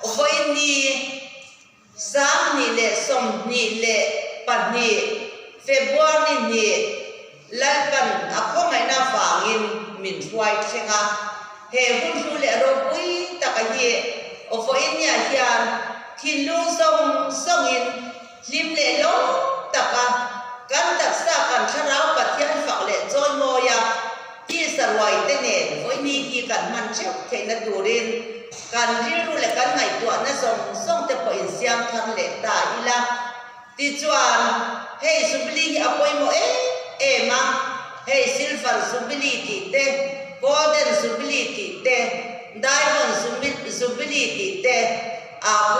hoi ni sang ni le som ni le pan ni February ni lalpan ako ngay na fangin min white senga he hun hu le ro pui takaye o hoi niya hiyan kilung songin lim le lo taka kan taksa kan charao patyan fakle zon moya ki sarwai tenen hoi ni ki kan manchek kay na durin kan riru le kan ngay tuwa na song te po in siyam kan le ta ila ti chuan hey subili apoy mo ma hey silver subili ti te golden subili ti te diamond subili ti te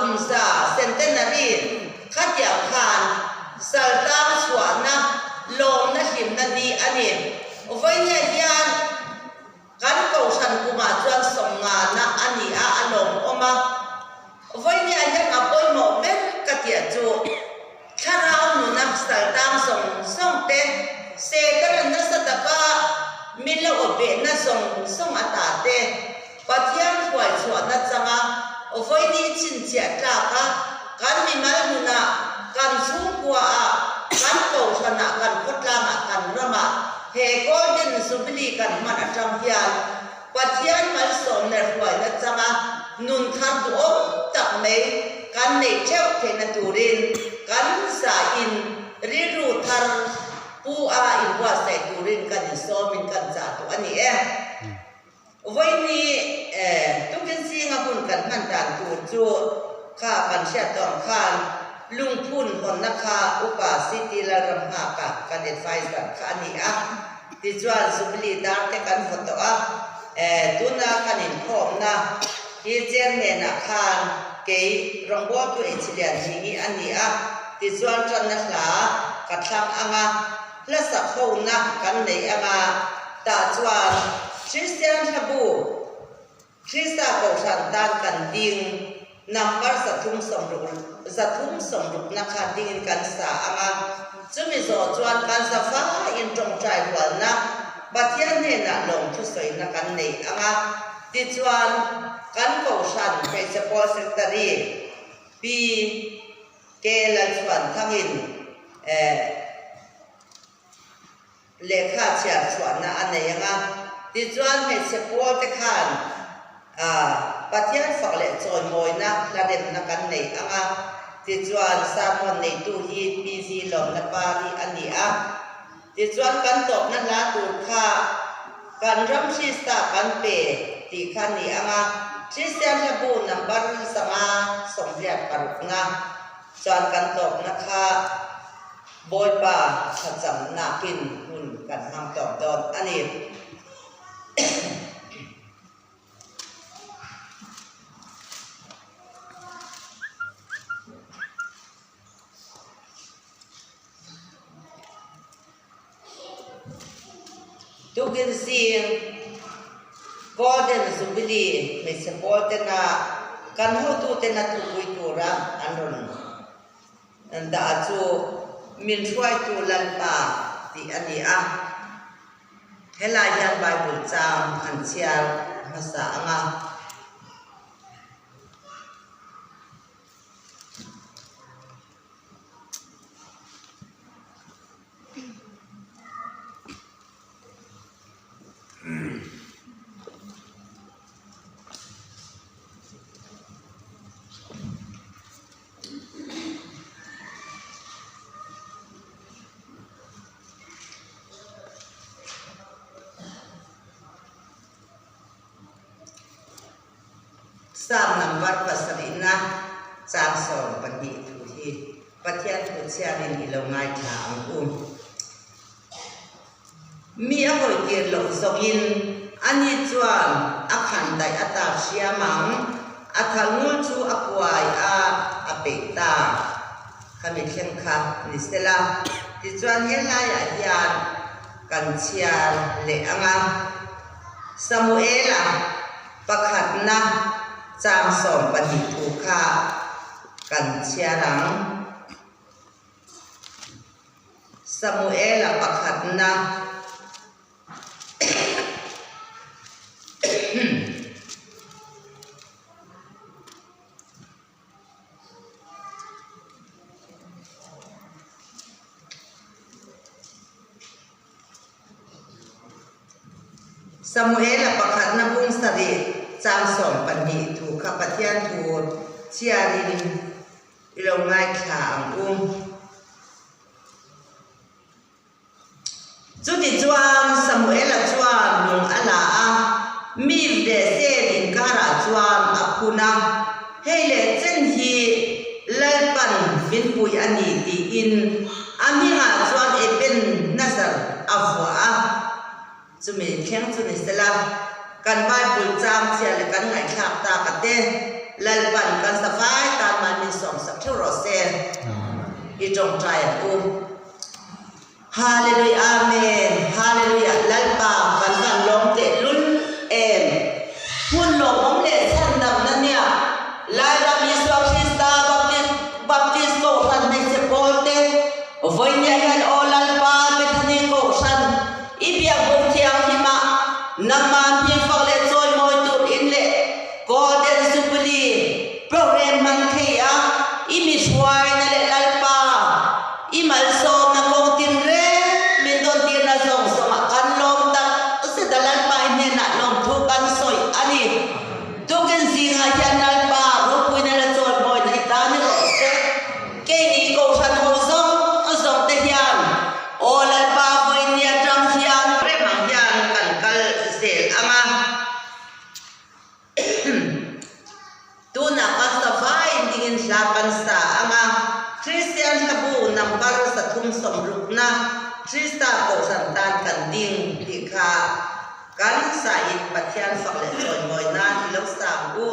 kumsa centenary khatya khan saltam swana lom na him na ni ani ovai nya hian kan ko san kuma chuan songa na ani a alom oma ovai nya hian apoi mo ber katia chu tharau nu na saltam song te se kan na sataka milo obe na song ata te pathian khwai chhuana changa ovoi ni chin chia ta ka kan mi mal nu na kan chung kwa kan ko sana kan khotlama kan rama he golden subili kan man atang hian pathian mal som ner khwai na changa nun thar du om tak mai kan nei cheu the na turin kan sa in riru thar pu in wa sai turin kan so min kan cha tu ani voi ni tu kan si nga hun kan man dan tu chu kha kan sia tong khan lung phun hon na kha upa city la ram ha ka kan advice kan kha ni ti chuan subli dar te kan photo tu na kan in khom na ki chairman na khan ke rongbo tu echilian hi ani ti chuan tran na hla ka thlang anga la sa khona kan nei anga ta chuan Christian Habu Krista ko san dan kan ding number sathum somruk na kha ding kan sa anga chumi zo chuan kan sa fa in tong trai wal na bathian ne na long thu soi na kan nei anga ti chuan kan ko san principal secretary p ke lan chuan thangin lekha chia chuan na anei anga ti chuan me sepol te khan pathian fakle chon moi na hladem na kan nei anga ti chuan samon nei tu hi pg lom na pa ni ani ti chuan kan top na la tu kha kan ram si sta kan pe ti khan ni anga Christian Habu number sanga somriat paruk nga chuan kan top na kha boy pa khacham na kin hun kan ham top don ani tu kan si golden jubilee me support na kan ho tu te na tu pui tu ra anun anda chu min thwai tu lan pa ti ani helai yang bible cham an chial hasa anga Sam number pasarina chang som pani thu hi pathian thu chianin ilongai thang mi a hoi tir lo zongin ani chuan akhan dai ata siamang athangul chu akwai a pekta kami khem kha ni stela ti chuan helai hian kan chial le anga Samuela pakhat na chang som pani thu kha kan chiarang Samuela pakhat na Samuel pakhat na bung sari cham som pani thu kha pathian thu chiarin ilongai khang chuti chuan Samuel chuan lung ala a mi de se din kara chuan apuna hele chen hi lalpan min pui ani ti in aminga chuan epen nazar avwa a chumi khleng chuni sela kan Bible cham chia le kan ngai khak ta ka te lalpan kan safai ta man min som sak thuro se I trong trai Hallelujah, amen. Hallelujah. Lalpa kan kan long te lun em. Hun long om le san dam na nia. Lai ram Yesu Krista baptist ko kan ne se polte. Voi nya kan o lalpa pe thani ko san. Ibia bom thiang hima. Naman pi fak le choi moi tu in le. Golden Jubilee program man thea. Imi swai na le lalpa. Imal som na kong tinre. Krista ko santan kan ding di kha kan sai pathian fak le choi moi na lo sam u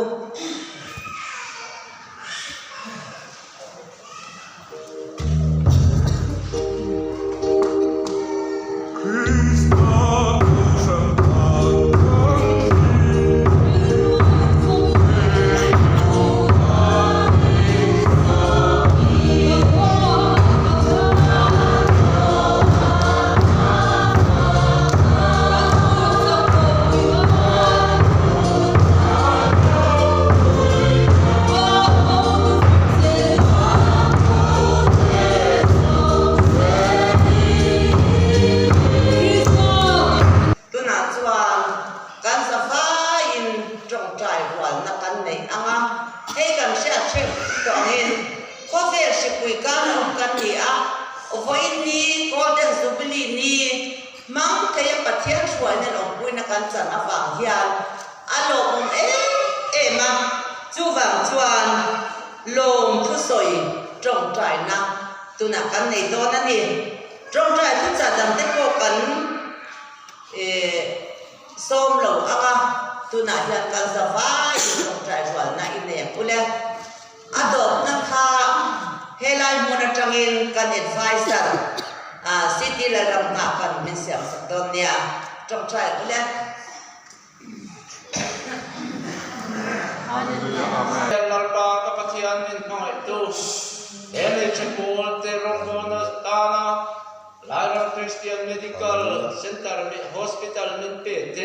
Christian Medical Center Hospital min PT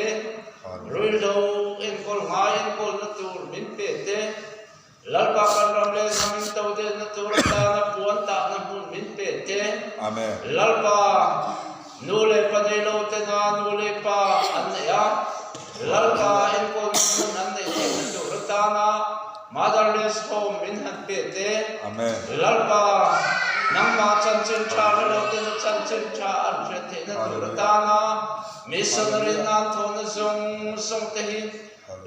Ruido in Kolngai in Kolnatur min PT Lalpa kan ramle namin tawde natur na puanta na mun min PT Amen Lalpa nule panelo tena nule pa anaya Lalpa in Kolnatur anaya natur na motherless home min han PT Amen Lalpa nang ma chan chin cha lo te chan chin cha an the na tur ta na missionary na thon song song te hi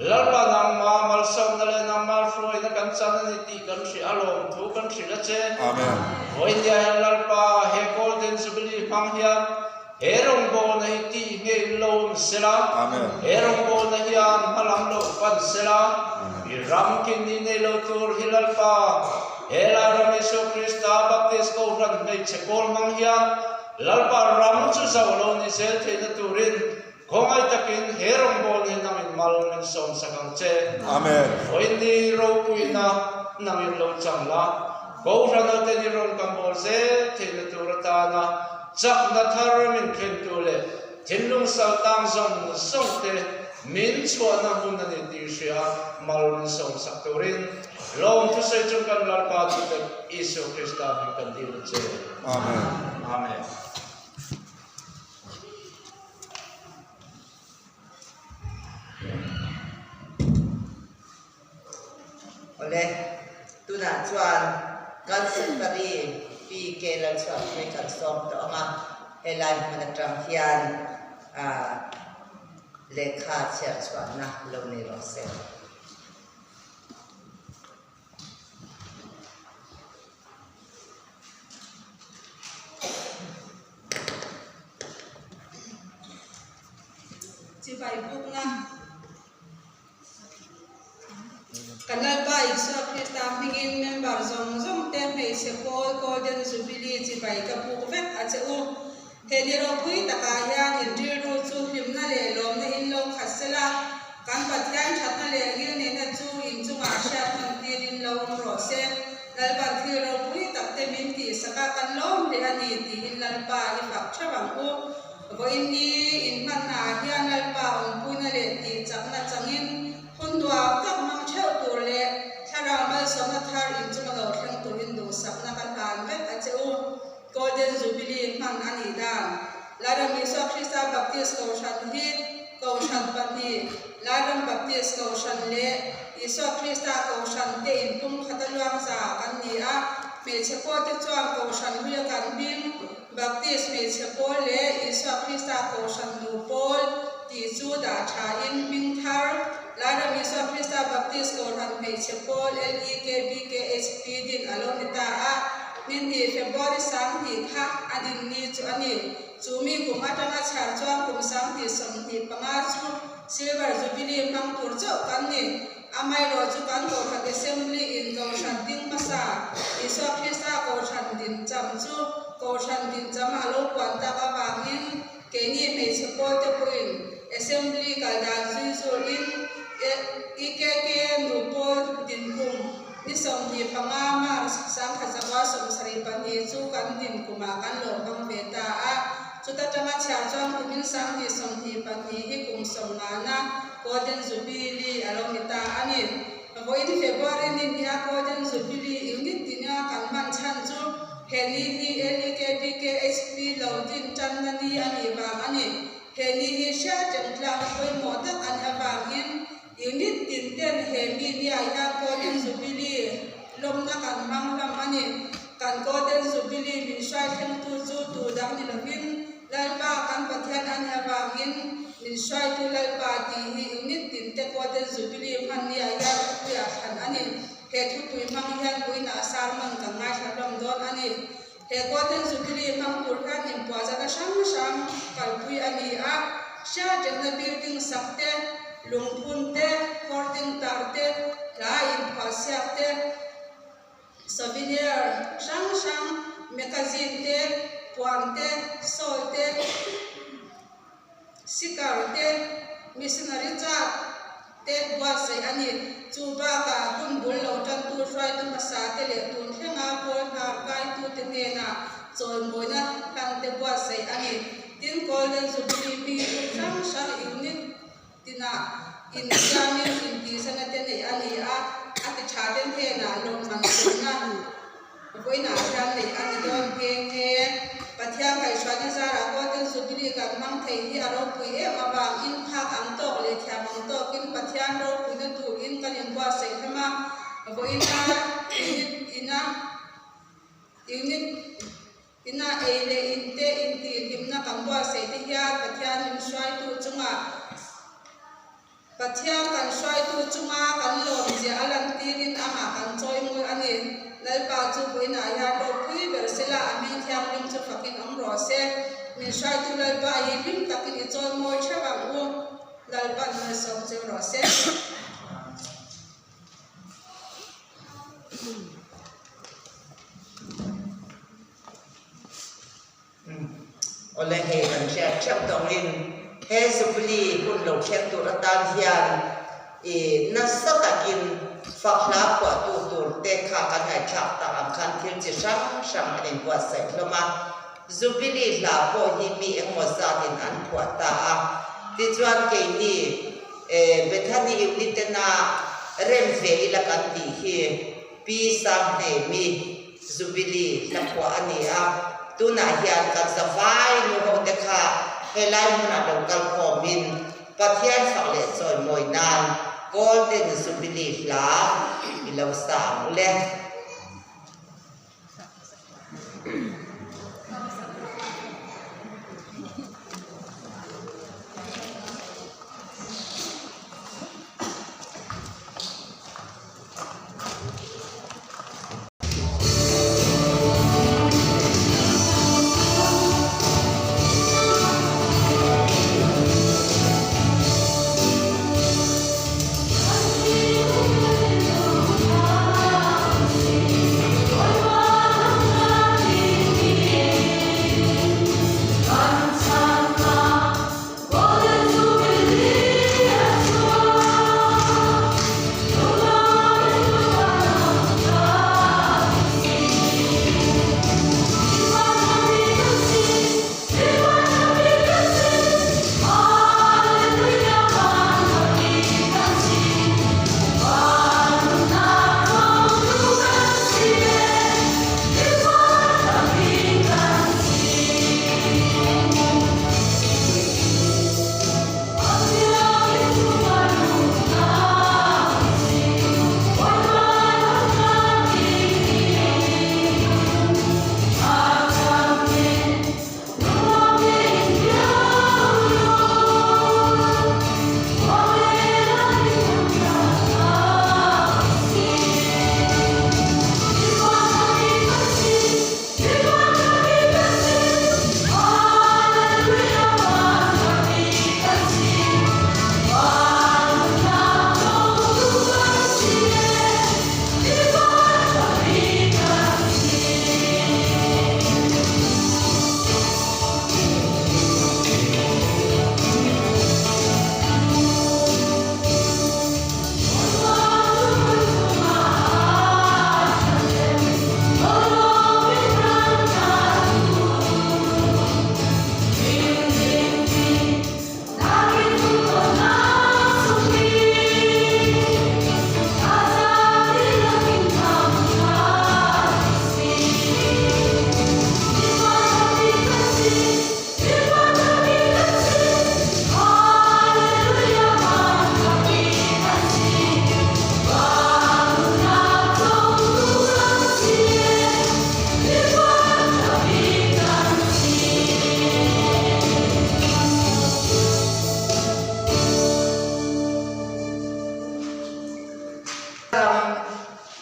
lalpa nang ma mal som na le nang mal froi na kan chan ni ti kan si alom thu kan si la che amen hoi dia lalpa he golden jubilee phang hian he rong bo na hi ti nge lom sela amen he rong bo na hian halam lo pan sela i ram kin ni ne lo tur hilalpa Ela ram Yesu Krista baptist ko ran nei chekol mang hian lalpa ram chu zawlo ni sel the na turin khongai takin herong bol ni namin mal min som sakang che amen oini ro puina namin lo changla ko ran te ni ron kam bol se the na turata na chak na thar min khen tule thinlung sal tang zong song te min chua na hun na ni ti sia mal min som sak turin Long to say to kan lalpa to Yesu Krista kan dilo che. Amen. Amen. ole tuna chuan kan secretary PK lan chuan me kan som to anga helai mana tram hian lekha cher chuan na lo ni ro se ci bai buk na kanal ba iso Krista mingin member zong te mei se pol golden jubilee ci bai ka buk vet a che u hediro pui taka hian in ru chu him na le lom na in lo khasela kan pathian that na le ngil ne na chu in chu ma sha kan tirin lo ro se dal ban thiro pui tak te min ti saka kan lom le ani ti in lal pa i fak thawang u ko inni in man na hian lal pa on puna le ti chakna changin hundwa tak mang theu tur le thara mal sona thar in chu ma lo thleng tur in do sakna kan han vet a che u golden jubilee man ani dan laram iso Krista Baptist Kaushan hi Kaushan pati laram Baptist Kaushan le iso Krista Kaushan te in pum khatalwang sa kan ni a me chepo te chuan Kaushan hu kan bim Baptist me chepo le iso Krista Kaushan du pol ti chu da tha in ming thar laram iso Krista Baptist Kaushan me chepo LEKBKHP din alonita a min hi February sang hi kha adin ni chu ani chumi kum atanga chhar chuan kum sang ti som hi panga chu silver jubilee mang tur chau kan ni amai ro chu kan ko kha assembly in go shan ding masa iso Krista ko shan din cham chu ko shan din cham alo kwan ta ka wangin ke ni me support te puin assembly ka da zu in IKK nu pol din kum ni som hi panga ma sang kha zawa som sari pan hi chu kan din kuma kan lo bang beta a chu ta tama chha chuan kumin sang hi som hi pan hi kum som na na golden jubilee alomita ani ko in February ni ya golden jubilee unit dinya kan man chan chu heli hi LKBKHP lo din chan na ni ani ba ani heli hi sha jang tlang koi mo tak an abang in unit tin ten hemi ni ya golden jubilee lom na kan mang lam ani kan golden jubilee min shai thang tu chu tu dang ni lovin lalpa kan pathian an abangin min shai tu lalpa ti hi unit tin te golden jubilee man ni ya ya khan ani he thu tu mang hian buina sar man kan ngai thadom don ani he golden jubilee mang tur kan in pwa jaka sham kalpui ani a sha jana building sakte lungphun te hoarding tar te la in phasiak te souvenir shang magazine te puan te sol te sikar te missionary chat te bwa sai ani chuba ka kun bul lo tan tu rai tu masa te le tun thenga pol na kai tu te ne na choi moina tang te bwa sai ani tin golden jubilee pi shang unit tina in jamin in ti sana te nei ani a ati chaden the na long man na koi na ran nei ani don keng he pathian kai shwani zara golden jubilee kan mang thei hi aro pui e ma ba in phak ang tok le thya mang tok in pathian ro pui na tu in kan in bwa sai thama ko ina ele inte inti himna kan bwa sai te ya pathian in shwai tu chunga pathian kan shwai tu chunga kan lom je alan tirin ama kan choi mul ani lalpa chu poina ya ro pui bersela amin thiam lim chu fakin amro se min shwai tu lalpa hi lim takin I choi moi thawa u lalpa na som che ro se ole he kan chap dong in he jubilee kun lo thek tu atan hian na sakakin fakla kwa tu te kha kan hai thak ta am khan thil chi sam ani kwa sai loma jubilee la po hi mi engmo zatin an phwa ta a ti chuan ke ni bethani unit na rem ve ila kan ti hi pi sam ne mi jubilee la phwa ani a tu na hian kan savai no ho te kha helai na lo kal khomin pathian phak le choi moi nan golden jubilee la ilaw sa ule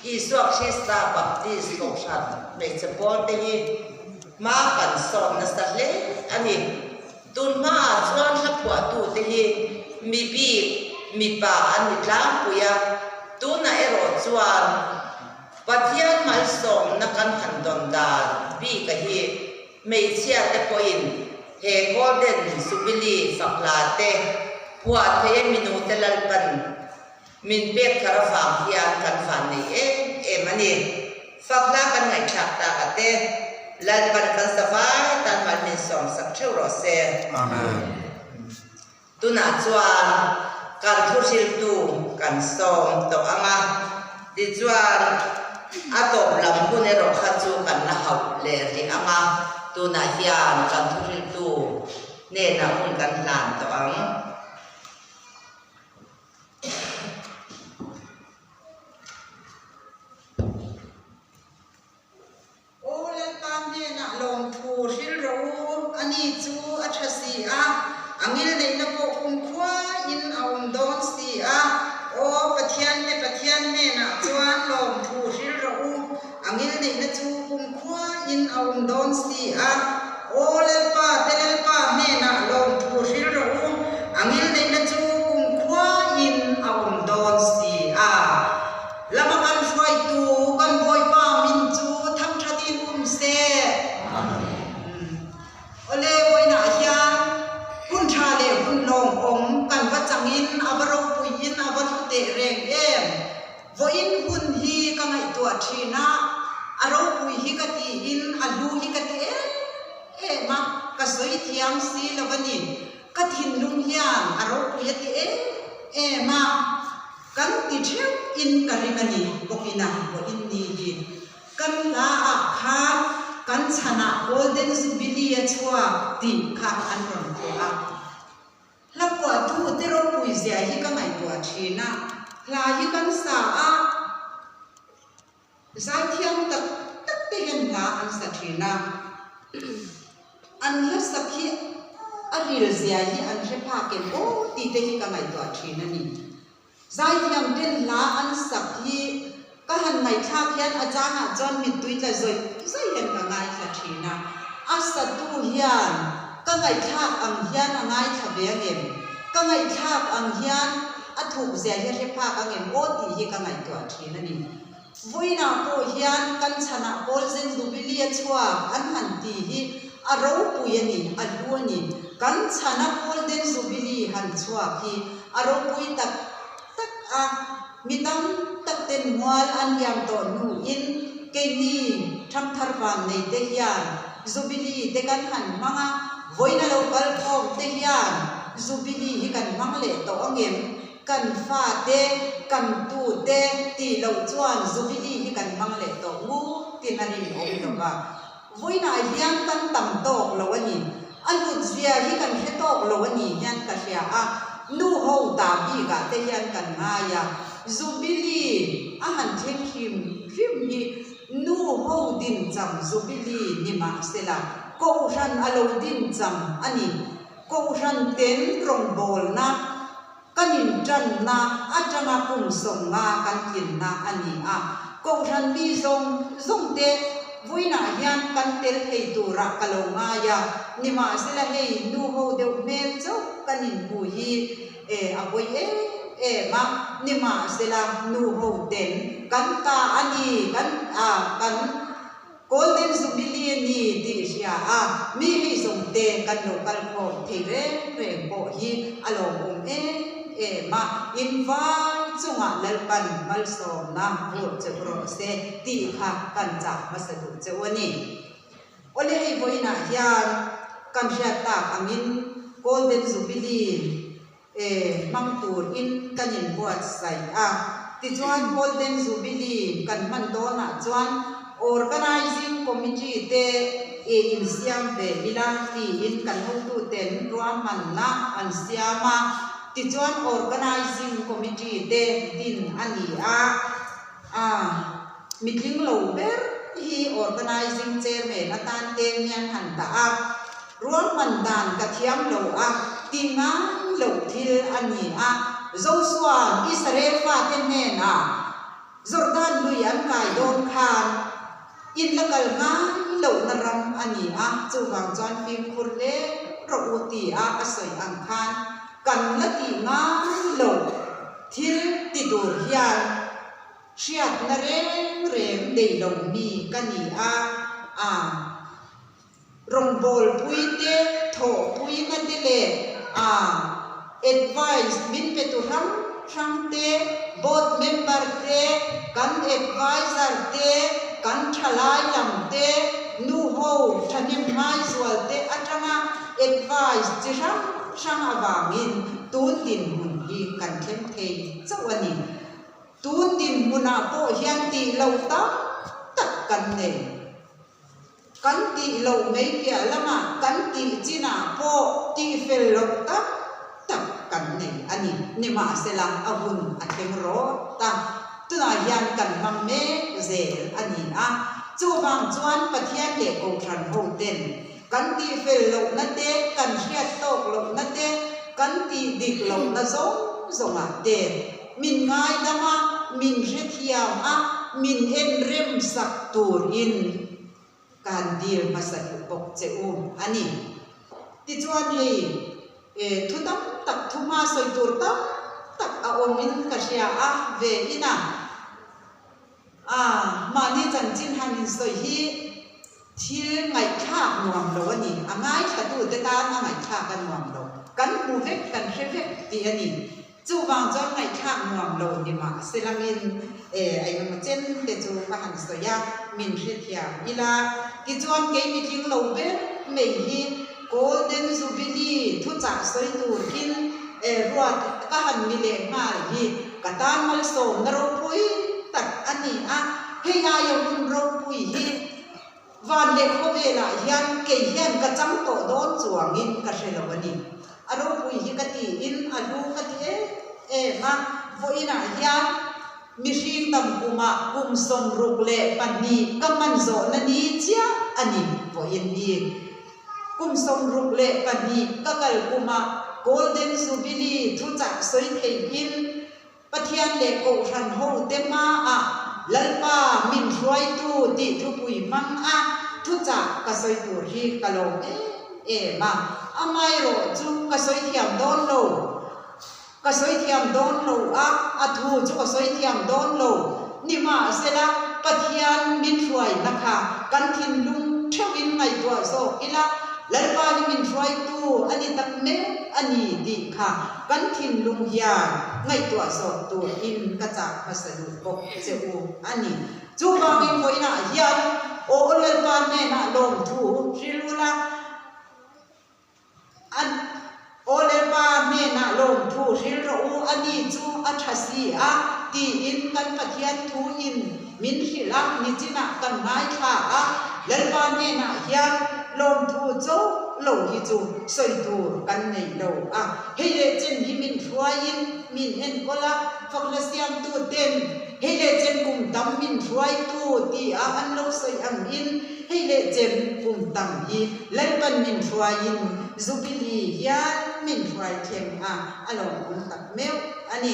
Isuak Sista Baptist Lokshan may support ni makan som na sa le ani tun ma chuan la pua tu te hi mi bi mi pa ani tlang puya tu na ero chuan pathian mal som na kan han don da bi ka hi mei chia te poin he golden jubilee fakla te pua the minute lalpan min pet karafang hian kan fan nei mani fakla kan ngai thak ta ate lalpan kan savai tan mal min som sak theu ro se amen tuna chuan kan thusil tu kan som to anga ti chuan atop lam hune ro kha chu kan na hau le ri anga tuna hian kan thusil tu ne na hun kan lan to ang angil nei na ko kum khwa in aum don si a o pathian me na chuan lom thu ril ro u angil nei na chu kum khwa in aum don si a o lel pa me na lom thu ril ro u angil nei na chu kum khwa in aum don si a lama kan fai tu kan boy pa min chu tham thatin se ole boy na hian kun thale kun long om kan va changin avaro puin avatu te reng em vo in hun hi ka ngai tu thina aro pui hi ka ti in alu hi ka ti e ma ka soi thiam si lawani ka thin lung hian aro pui ti e ma kan ti theu in ka ringani bokina vo in ni hi kan la a kha kan chana golden jubilee chua ti kha an ron ko a la ko tu te ro pui zia hi ka ngai tu thina la hi kan sa a zai thiam tak tak te hen la an sa thina an la sakhi aril zia hi an re pha ke bo ti te hi ka ngai to thina ni zai thiam ten la an sakhi ka han ngai tha khian achanga jon mi tui la zoi zai hen ka ngai tha thina asa tu hian ka ngai tha ang hian angai tha be ngem ka ngai tha ang hian a thuk zia hi re pha ka ngem bo ti hi ka ngai to thina ni voina ko hian kan chana bol zen dubilia chua an han ti hi aro puyani aluani kan chana bol den zubili han chua hi aro pui tak tak a midam tak ten mual an yam to nu in ke ni tham thar van nei te hian zubili te kan han manga voina local khom te hian zubili hi kan mang le to angem kan fa te kan tu te ti lo chuan zubili hi kan mang le to ngu tin ani om lo ba voina hian kan tam tok lo ani anu zia hi kan he tok lo ani hian ka sia a nu ho ta bi ga te hian kan nga ya zubili a han theng him hi nu ho din cham zubili ni ma sela ko ran alo din cham ani ko ran ten rong bol na kanin tran na atanga kum som nga kan kin na ani a ko ran mi zong te voina hian kan tel hei tura kalonga ya ni ma sela hei nu ho de me cho kanin bu hi aboi ma ni ma sela nu ho ten kan ka ani kan golden jubilee ni ti sia a mi hi zong te kan local ko thire re bo hi along ma invite chunga lalpan malsom na ho chepro se ti kha kan cha masadu chewani ole hi boina hian kan ria ta angin golden jubilee mangtur in kanin buat sai a ti chuan golden jubilee kan man do na chuan organizing committee te in siam ve milati in kan ho tu ten ruam man na an siama ti chuan organizing committee te din ani a meeting lo ber hi organizing chairman atan te nyan han ta a ruam man dan ka thiam lo a ti nga lo thil ani a Joshua Israel fa ten ne na Jordan lui an kai don khan in lakal nga lo na ram ani a chuwang chuan phim khurle ro uti a asoi ang khan kan la ti nga lo thil ti dur hian shiat na rem dei lo mi kani a rong bol pui te tho pui na te le advice min pe tu ram te board member te kan advisor te kan thalai lam te nu ho thanim mai swal te atanga advice chi sang awangin tun din hun hi kan thlem thei chawani tun din huna po hian ti lo ta tak kan ne kan ti lo mei pia lama kan ti china po ti fel lo tak kan ne ani ni ma selang ahun ateng ro ta tuna hian kan mam me zel ani a chuwang chuan pathian le ko than ho ten kan ti fel lo na te kan hiat tok lo na te kan ti dik lo na zong a te min ngai dama min rethiam a min en rem sak tur in kan dir masat bok che ani ti chuan hei thudam tak thuma soi tur tak a omin ka ria a ve ina mani chan chin hanin soi hi thil ngai tha nuam lo ani angai thatu te ta ngai tha kan nuam lo kan mu vek kan hre ti ani chu wang chon ngai tha nuam lo ni ma selangin ai ma chen te chu ka han soya min hre thia ila ki chuan ke meeting lo be mei hi golden jubilee thu cha soi tur kin ruat ka han mi le ma hi katan mal som na ro pui tak ani he ya yo hun ro pui hi van le kho ve la hian ke hian ka chang to don chuangin ka hrelo ani aro pui hi ka ti in alu ka ti ma voina hian mi hring tam kuma kum som ruk le pani kaman zo na ni chia ani voin ni kum som ruk le pani kakal kuma golden jubilee thu chak soi thei in pathian le ko ran ho te ma a lalpa min roi tu ti thu pui mang a thu chak ka soi tur hi kalong e ma amai ro chu ka soi thiam don lo ka soi thiam don lo a thu chu ka soi thiam don lo ni ma sela pathian min roi na kha kan thin lung thawin ngai to zo ila lalpa ni min roi tu ani tak me ani di kha kan thin lung hian ngai to zo tu in ka cha pasalu bok cheu ani chu bang in koina hian o lalpa me na long thu rilula an lalpa me na long thu ril ro ani chu athasi a ti in kan pathian thu in min hilak ni china kan ngai kha a lalpa me na hian long thu cho lo hi chu soi tur kan nei lo a hele chen hi min thruain min en kola faklasiam tu ten hele chen kum tam min thruai tu ti a an lo soi am in hele chen kum tam hi lalpan min thruain jubilee hian min thruai thleng a along kum tak meu ani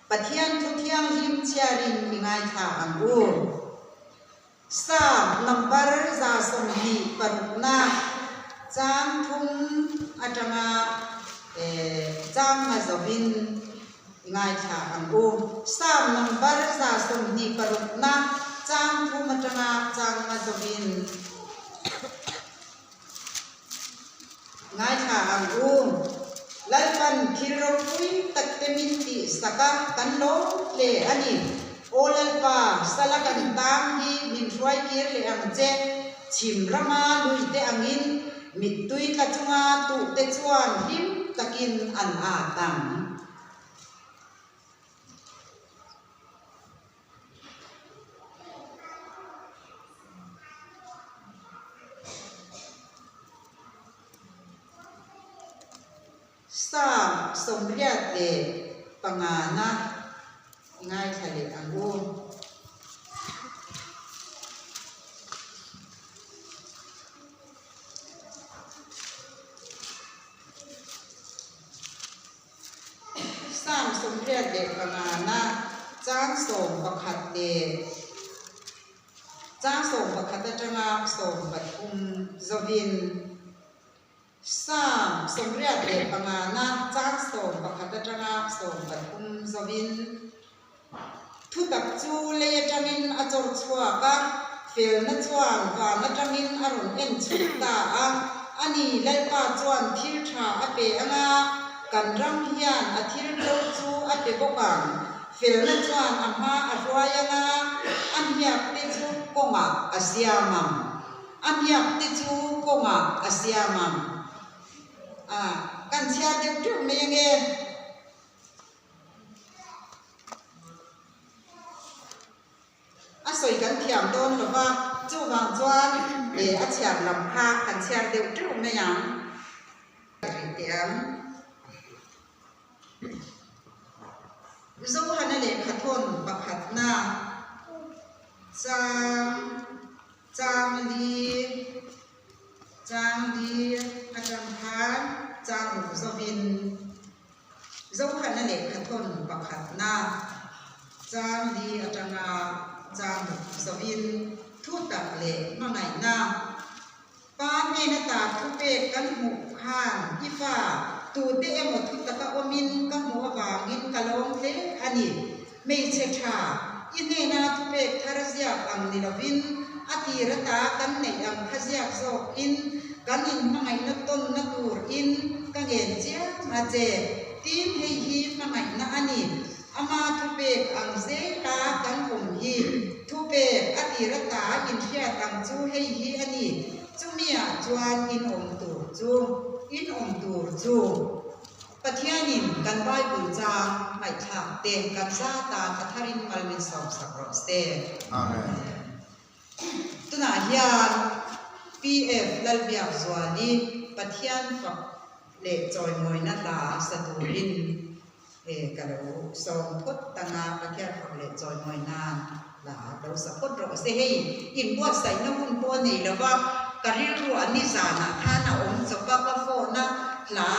pathian thu thiang him chiarin mingai tha angu sa number za som hi parna chang thum atanga chang ma zobin ngai tha angu sa number za som hi parna chang thum atanga chang ma zobin ngai tha angu lalpan khiro pui taktemin ti saka kanlo le ani olalpa salakan tang hi min roi kir le ang che chim rama lui te angin mitui ka chunga tu te chuan him takin an a tang sa somriat le pangana ngai thale angu sam somriat le pangana chang som pakhat le chang som pakhat atanga som pathum zovin sam somriat le pangana chang som pakhat atanga som pathum zovin thu tak chu le tamin a chor chua ka fel na chuan wa na tamin aron en chu ta a ani lalpa chuan thil tha a pe anga kan ram hian a thil lo chu a pe bokan fel na chuan amma a roi anga an hiap te chu konga asiamam an hiap te chu konga asiamam a kan sia de tu me nge soi kan thiam don lo ba chu wang chuan le a chiam lam kha kan chiar deu tu me yang tiam zo hana le khathon pakhat na chang li atang khan chang zovin zo hana le khathon pakhat na chang li atanga chang zovin thu tak le mangai na pa me na ta thu pe kan mu khan ifa tu te emo thu taka omin ka mu awangin kalong le ani me che tha ine na thu pe tharazia ang ni lovin ati rata kan nei ang khazia zo in kan in mangai na ton na tur in ka ngen chia ma je tin hei hi mangai na ani ama thu pe ang ze ta kan kum hi thu pe ati rata in hia tang chu hei hi ani chumia chuan in om tur chu pathianin kan bible chang mai thang te kan za ta patharin malmin som sakro ste amen tuna hian pf lalbia zwani pathian fa le choi moi na la saturin กะโลสองพุทธนาประแค่ฝักเล็จอยมอยนานล่ะเราสะพดเราเสให้อินบวชใส่น้ำมันตัวนี่แล้วว่ากะริรัวนิสานะท่านะองค์สปะปะโฟนะหลา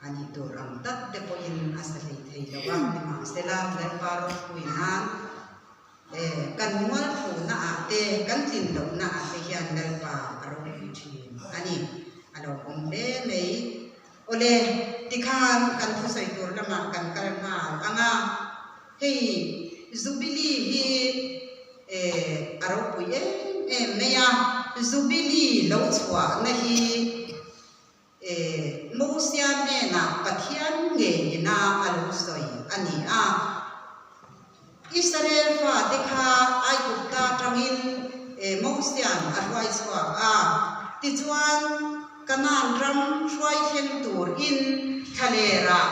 อันนี้ตัวรังตัดเดปอินอาศัยไทยระวังที่มาเสลามและปารคุยนานกันมัวผูน่าเตกันจินดอกน่าเทียนเดลปาอารมณ์วิธีอันนี้อันเราคงเด้เลยโอเลติคานกันผู้ใส่ตัวละมากันกันมาอ่างเฮ้ยจูบิลีฮีอารมณ์ปุยเมียจูบิลีลาวชัวนะฮีมูเซียนเนี่ยนะปะเทียนเงี้ยนะอาลุสอยอันนี้อิสราเอลฟ้าเด็กข้าไอกุตาจังอินมูเซียนอาไว้สวะติจวนกันนันรำช่วยเห็นตัวอินทะเลระ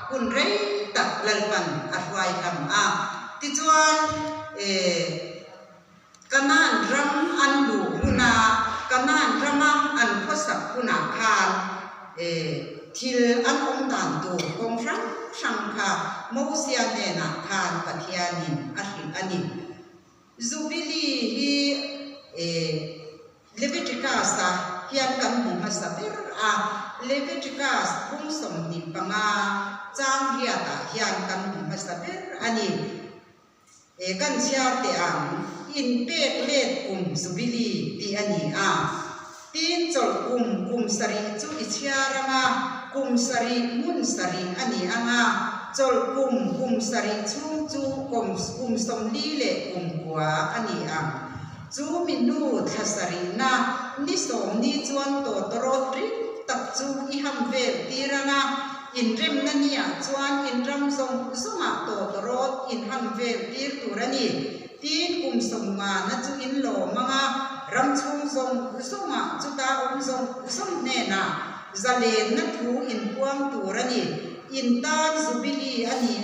คุณเรย์ตัดลัลปันอาไว้รำติจวนกันนันรำอันดูคุณากันนันรำอันข้อสักคุณาคานทิลอันองตานตัวองฟรังชังค่ะมูเซียนเนนักคานปัทยานินอันนี้จูบิลีฮีเลวิติกัสตาเฮียนกันมุฮัสเบรเลวิติกัสพุ่งสมนิปังจางเฮียตาเฮียนกันมุฮัสเบรอันนี้กันเชียร์เตอังอินเป็ดเล็ดกุมจูบิลีดีอันนี้ตีนจลกุมสรีจูอิชยาระกุมสรีมุนสรีอันนี้ จอกุมสริชูจูกุมสมลีเลกุมกว่าอันนี้จูมินูทัสรินานิสมนิจวนโตตรอดริตักจูอิฮัมเวตีระนาอินริมนันเนี่ยจวนอินรัมทรงสมาโตตรอดอินฮัมเวตีตุระนีตีนกุมสมงานจูอินโลมังรัมชุงทรงสมาจุตาทรงสมเนนาจะเลนนัทูอินพวงตุระนีอินตาจุบิลีอันนี้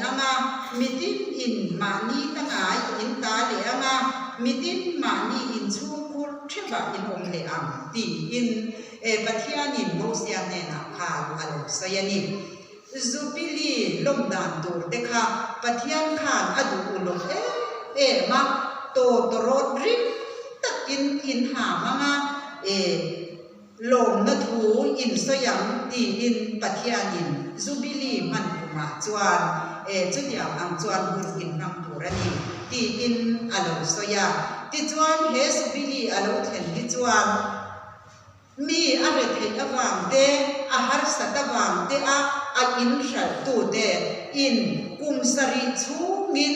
มิตินอินมานีตั้งอินตาเลมิตินมานีอินชูคุรเทบะอินองเลตีอินปัทยานินโมเซียเนนาคาอัลสยานิจุบิลีลมดานตูเดคาปัทยานขานอดูอุลงมาโตตรอดริตักอินหามาลมนัทูอินสยามตีอินปัทยานินจุบิลีมันกุมาจวนจุดยามจวนบุญอินนังตุระนีตีอินอโลสยามตีจวนเฮจุบิลีอโลเทนตีจวนมีอะไรเทอวังเดอาหารสัตวังเดอินชัลตูเดอินกุมสริชูมิน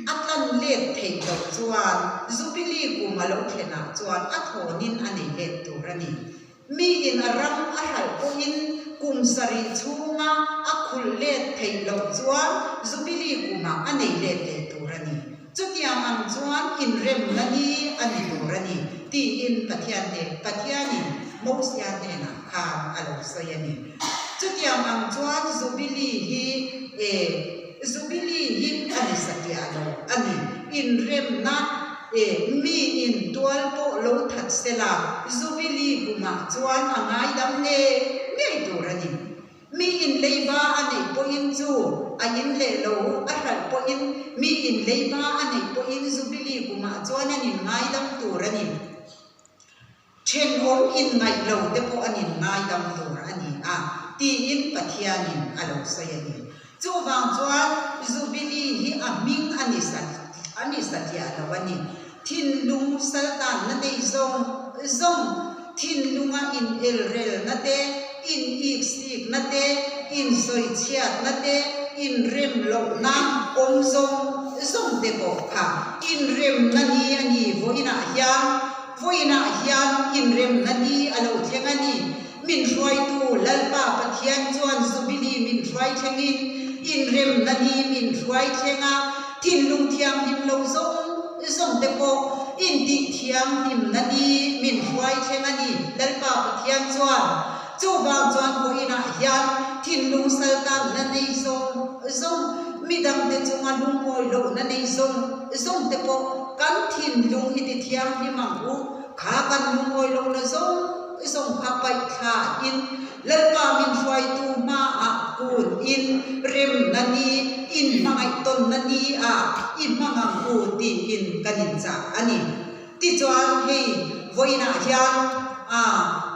อัตลันเลดเทดจวนจุบิลีกุมาโลเทนาจวนอัทโหนินอันนี้เลดตุระนีมีอินอารัมอาหารโออินกุมสริชูงาอัคุลเลดเทดจวนจุบิลีกุมาอันนี้เลดตุระนีจุดยามจวนอินเรมนันีอันนี้ตุระนีตีอินปัทยานิโมสยาเนนาคามอัลสยานิจุดยามจวนจุบิลีฮีอันนี้สักยาโลอันนี้อินเรมนัดมีอินตัวโปโลทัดเซลาจุบิลีกุมาจวนอ่างไอดำเนตุระนีมีอินเลบาอันนี้ปอินจูอายินเลโลอัลปอินมีอินเลบาอันนี้ปอินจุบิลีกุมาจวนอันนี้ไงดำตุระนีเช่นองอินไงโลเดปอันนี้ไงดำตุระนีตีอินปัทยานินอัลสยานิจูวังจวนจุบิลีฮีมิงอันนี้สัตยาโลวันนี้ทินลุงสัลตันนั่นเองซงทินลุงอินเอลเรลนั่นเองอินอีกสิกนั่นเองอินสอยเชียดนั่นเองอินเรมโลน้ำองซงเดบกค่ะอินเรมนั่นนี่อันนี้โวยนาฮยามอินเรมนั่นนี่อันเอาเทียงอันนี้มินช่วยตูลัลปาปะเทียนจวนจุบิลีมินช่วยเทียงอินเรมนั่นนี่มินช่วยเทียงทินลุงเทียมหิมโลซงเดบกอินติเทียมหิมนั่นนี่มินช่วยเทียงอันนี้ลัลปาปะเทียนจวนจูบางจวนโวยนาฮยามทินลุงสัลตันนั่นนี่ซงมีดังเดจงอาลุงโอยโลนั่นนี่ซงเดบกกันทินลุงอิติเทียมหิมังอุขากันลุงโอยโลนะซงขับไปขาอินลัลปามินช่วยตูมากูนอินเรมนันนีอินมังไอตนนันนีอินมังกูตีอินกันินจาอันนี้ที่จวนเฮวอยนาฮยาน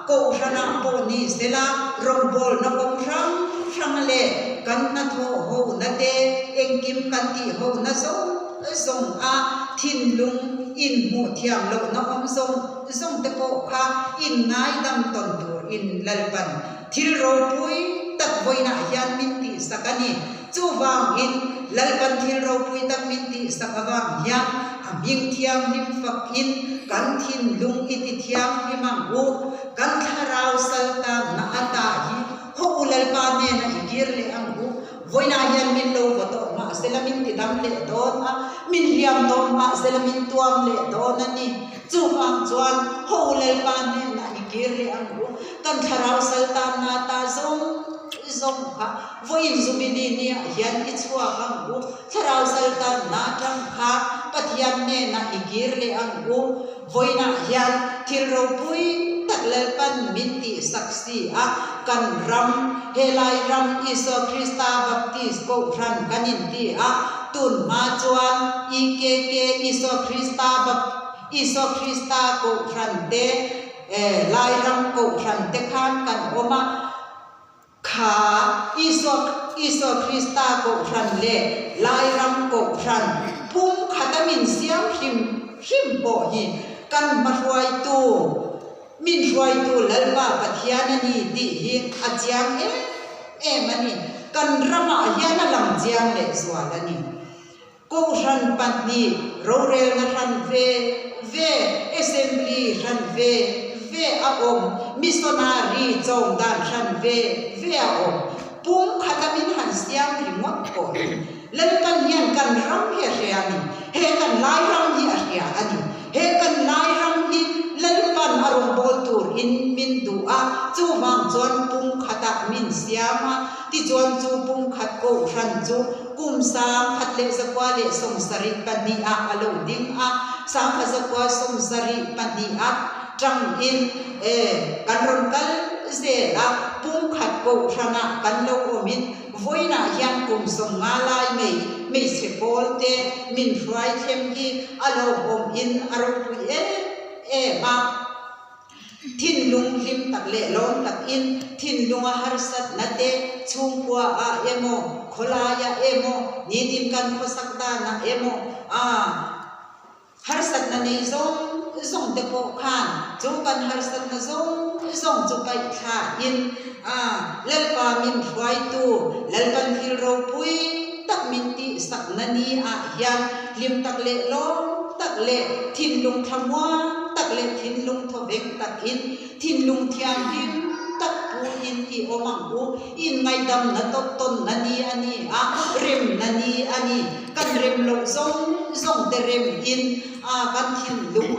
โกชนะโปนีเซลารองบอลนักองช่างเล่กันนัทโหนัดเดเอ็งกิมกันตีโหนัดซงทินลุงอินหูเทียมโลนักองซงเตโปค่ะอินง่ายดำตนตัวอินลัลปันทิลโรปุยตักวอยนาฮยานมินติสักนี้จูวางอินลัลปันทิลโรปุยตักมินติสักวางฮยานยิงเทียมหิมฟักอินกันทินลุงอิติเทียมหิมังอูกันทาราวสัลตานนาตาฮีโฮอุลัลปาเนนะอิกิรเลอังอูวอยนาฮยานมินโลวะโตมาเซลามินติดัมเลโดนมินเลียมโดนมาเซลามินตัวมเลโดนนั่นนี่จูฟังจวนโฮอุลัลปาเนนะอิกิรเลอังอูกันทาราวสัลตานนาตาซงค่ะวันจุบิลีเนี่ยยันอิจฉาอังกูทาราวสัลตันนาจังค่ะปัทยันเนนะอิกิรเลอังกูวันน่ะยันทิลโรปุยตักเลปันมินติสักซีกันรัมเฮลัยรัมอิโซคริสตาบัพติสโกฟรันกันินตีตุนมาจวนอีเกอิโซคริสตาโกฟรันเตลายรัมโกฟรันเตขานกันโอมาขาอิโซคริสตาโกฟรันเลลายรัมโกฟรันพุ่มขัดมินเสียงริมโบฮีกันมาช่วยตูมินช่วยตูลัลปาปัทยานีดีฮีอาจารย์มันนี่ kan rama hian lam jiang le zwalani ko ran patni rorel na ran ve assembly ran ve a om missionary chong dan ran ve a om pum khatamin han siam rimot ko lalpan hian kan ram he ani he kan lai ram hi a ani he kan lai ram hi lalpan arong bol tur in min du a chu wang chon pum khata min siama ti chon chu pum khat ko ran chu kum sam khat le zakwa le som sari pani a alo ding a sam kha zakwa som sari pani a trăng in kan ron kal ze la pum khat ko rana kan lo omin voina hian kum som nga lai mei se pol te min frai them hi alo om in aro pu ma thin lung lim tak le lon tak in thin lunga har sat na te chung kwa a emo khola ya emo ni tin kan khosak da na emo har sat na nei zong te po khan chu kan har sat na zong chu pai kha in lalpa min fai tu lalpan thil ro pui tak min ti sak na ni a hian lim tak le lon tak le thin lung thamwa tak le thin lung tho vek tak in thin lung thiam him tak pu in ti omang u in ngai dam na tot ton na ni ani rem na ni ani kan rem lo zong te rem in kan thin lung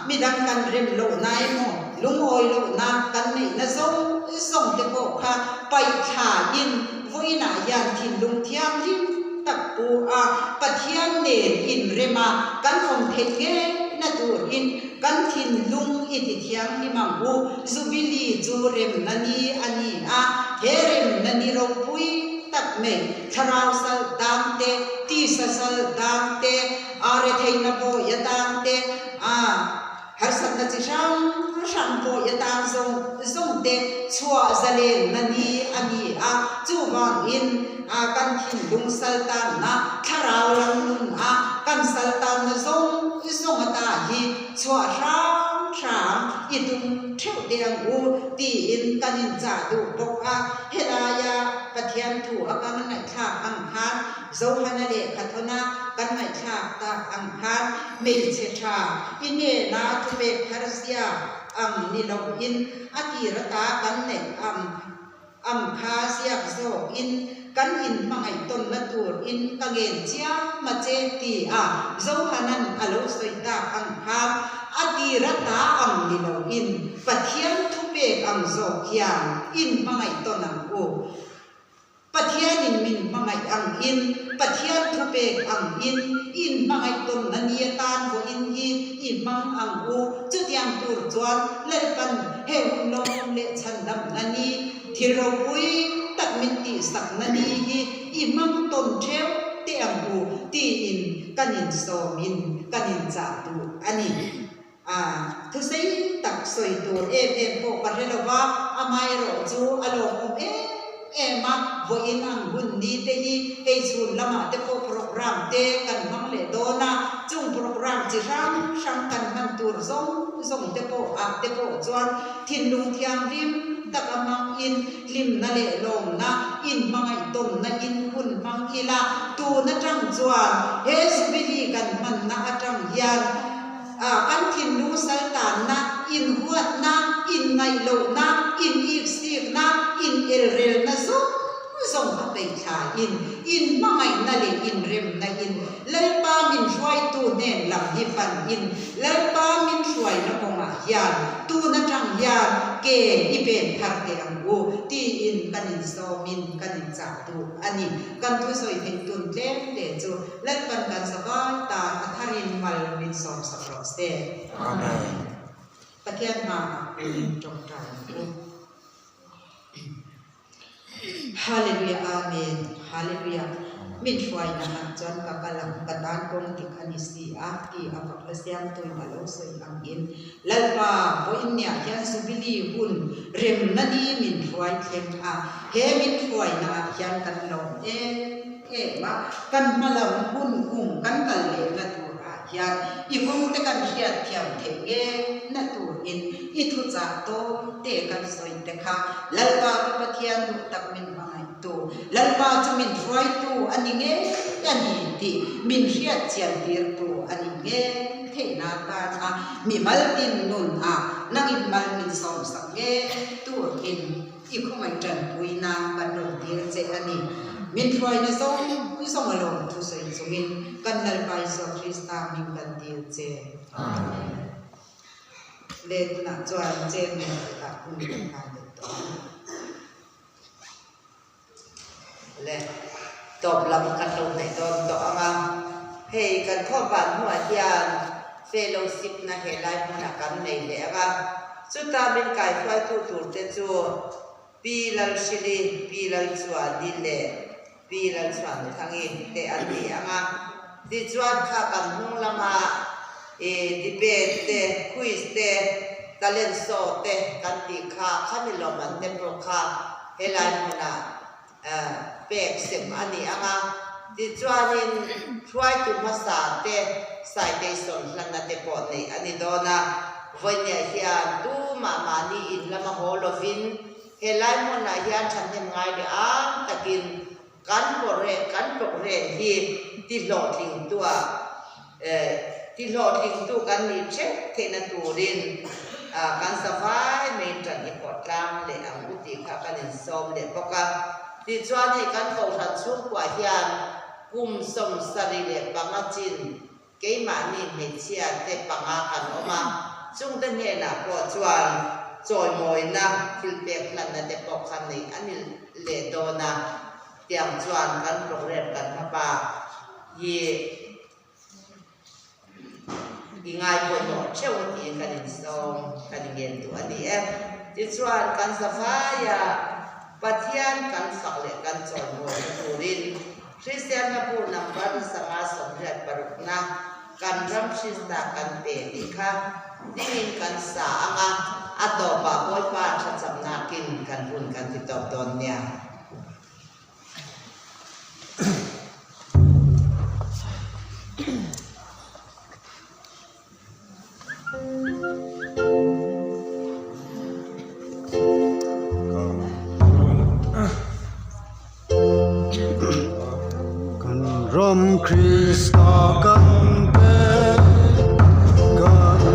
midang kan rem lo nai mo lung oi lo na kan nei na zong te ko kha pai tha in voina yan thin lung thiam him tak pu pathian ne in rema kan om the nge na tur in kan thin lung i ti thiam hi mang u zubili chu rem na ni ani he rem na ni ro pui tak me tharau sal dam te ti sal dam te are theina po ya dam te har sat na chi ram po ya dam zong te chua zalen na ni ani chu wang in kan thin lung sal tan na tharau lang nun kan sal tan na zong ata hi chua ram idum theu deng u ti in kanin cha du bok helaya pathian thu akan ngai tha ang khan zo hana le khathona kan ngai tha ta ang khan me che tha ine na thu be pharsia ang ni lo in akirata kan ne am kha sia zo in kan in mangai ton na tur in kagen chia ma che ti zo hanan alo soita ang kha atirata ang ni lo in pathian thu be ang zo khian in mangai ton ang o pathian in min mangai ang in pathian thu be ang in mangai ton na ni tan bo in hi mang ang u chu tiang tur chuan lalpan he hum lo le chan dam na ni thiro pui tak min ti sak na ni hi mang ton theu te ang u ti in kanin so min kanin cha tu ani thu sei tak soi tur em po parhelova amai ro chu alo hum ma vo in ang hun ni te hi e chun lama te po program te kan mang le dona chung program chi ram kan man tur zong te po chuan thin lung thiam rim tak amang in lim na le lom na in mangai tom na in hun mang ila tu na tang chuan he subili kan man na atang hian kan thin lu sal tan na in huat na in ngai lo na in ik sik na in el rel na zong ha pe tha in mangai na le in rem na in lalpa min hruai tu nen lam hi pan in lalpa min hruai na konga hian tu na tang hian ke i pen thar te ang u ti in kanin so min kanin cha tu ani kan tu soi thei tun tlem te chu lalpan kan sakai ta atharin mal min som sakro se amen pathian ma trong tang hallelujah amen hallelujah min hruai na han chon ka kalam katan kong ti khanisi ki apak la siam toi malo soi ang in lalpa bo in nya hian subili hun rem na ni min hruai thlem he min hruai na hian kan lo ma kan malam hun kan kal le na tur hian I kong te kan hiat thiam the nge na tu in I thu cha to te kan soi te kha lalpa pathian du tak min mangai tu lalpa chu min roi tu ani nge ani ti min hiat chian tir tu ani nge the na ta a mi mal tin nun a nang in mal min som sak nge tu in I kong ai tran pui na kan ro tir che ani min roi na song along thu sei sungin kan lalpa so Krista min kan tir che amen le na chuan chen ne ta kun ka de to le top lam kan lo nei don to anga hei kan kho ban hua hian fellowship na he lai na kan nei le anga chuta bin kai phai tu tur te chu pilal shili pilal chua di le pilal chuan thangi te an ni anga di chuan kha kan hung lama debate te quiz te talent show te kan ti kha khamiloman te pro kha helai huna pek sem ani anga ti chuanin try to masa te citation lana te po nei ani dona voinia hian tu ma ni in lama holovin helai mona hian thanem ngai de ang takin kan pore hi ti lo thing tua ti lo thing tu kan ni che thena turin kan savai main tran I potlang le ang uti kha kan in som le poka ti chuan hi kan ko than chung kwa hian kum som sari le pangachin keima ni me chia te panga kan oma chung ten he na ko chuan choi moi na thil pek hlan na te pok khan nei ani le do na tiang chuan kan program kan pa hi ingai ko no cheu ti kan in som kan gen tu ani ti chuan kan safaya pathian kan fakle kan choi moi turin Christian na pu number sanga somrat parukna kan ram shista kan pe dikha dingin kan sa anga ato ba boy pa chacham na kin kan bun kan ti top don nia kan ram Krista kan pe kan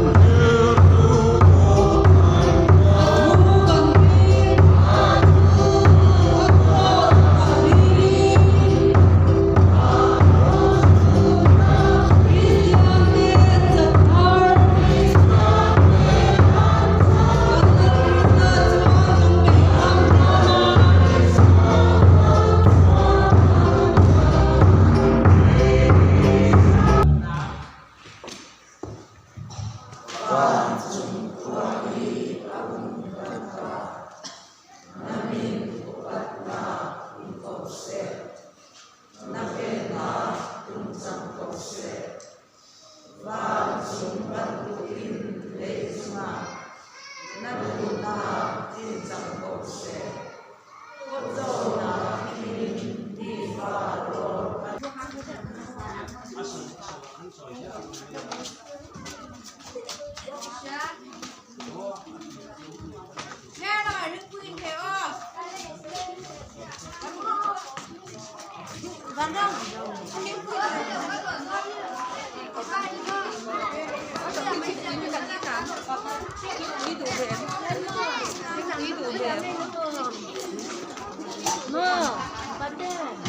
No, but then.